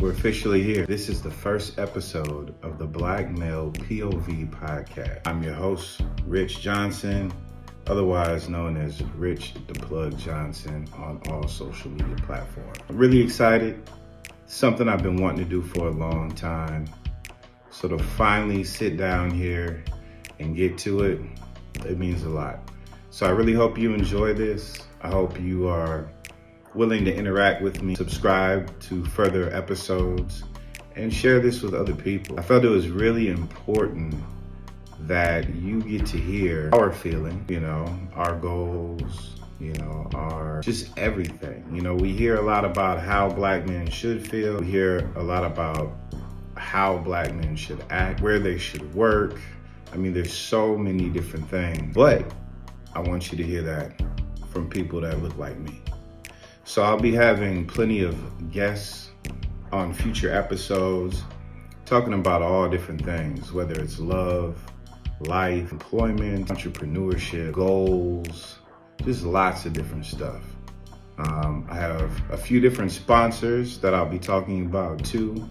We're officially here. This is the first episode of the Black Male POV podcast. I'm your host, Rich Johnson, otherwise known as Rich the Plug Johnson on all social media platforms. I'm really excited. Something I've been wanting to do for a long time. So to finally sit down here and get to it, it means a lot. So I really hope you enjoy this. I hope you are willing to interact with me, subscribe to further episodes, and share this with other people. I felt it was really important that you get to hear our feeling, our goals, our just everything. We hear a lot about how Black men should feel. We hear a lot about how Black men should act, where they should work. There's so many different things, but I want you to hear that from people that look like me. So I'll be having plenty of guests on future episodes talking about all different things, whether it's love, life, employment, entrepreneurship, goals, just lots of different stuff. I have a few different sponsors that I'll be talking about too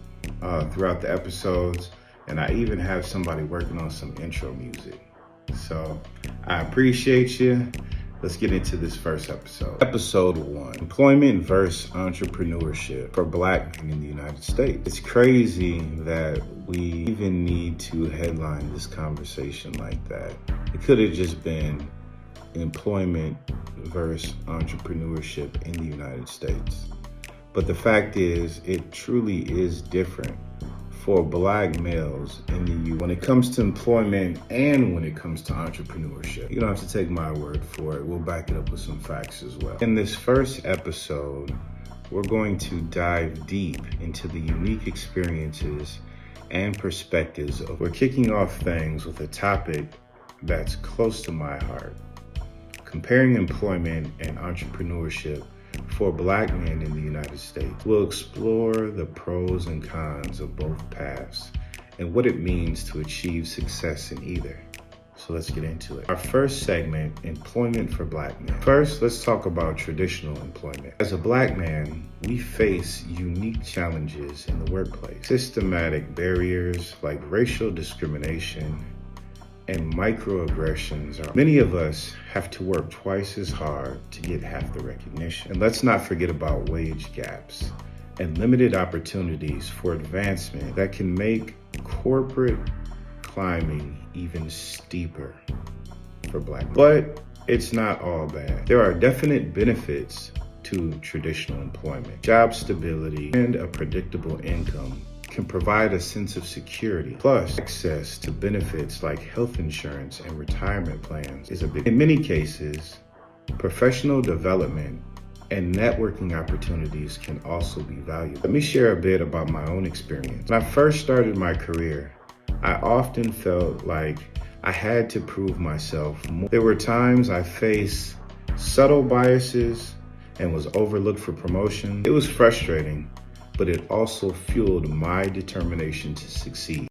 throughout the episodes, and I even have somebody working on some intro music. So I appreciate you. Let's get into this first episode. Episode 1, employment versus entrepreneurship for Black men in the United States. It's crazy that we even need to headline this conversation like that. It could have just been employment versus entrepreneurship in the United States. But the fact is, it truly is different for Black males in the U.S. when it comes to employment and when it comes to entrepreneurship. You don't have to take my word for it. We'll back it up with some facts as well. In this first episode, we're going to dive deep into the unique experiences and perspectives. We're kicking off things with a topic that's close to my heart: comparing employment and entrepreneurship for Black men in the United States. We'll explore the pros and cons of both paths and what it means to achieve success in either. So let's get into it. Our first segment, employment for Black men. First, let's talk about traditional employment. As a Black man, we face unique challenges in the workplace. Systematic barriers like racial discrimination and microaggressions. Many of us have to work twice as hard to get half the recognition. And let's not forget about wage gaps and limited opportunities for advancement that can make corporate climbing even steeper for Black men. But it's not all bad. There are definite benefits to traditional employment. Job stability and a predictable income can provide a sense of security. Plus, access to benefits like health insurance and retirement plans is a big. In many cases, professional development and networking opportunities can also be valuable. Let me share a bit about my own experience. When I first started my career, I often felt like I had to prove myself more. There were times I faced subtle biases and was overlooked for promotion. It was frustrating, but it also fueled my determination to succeed.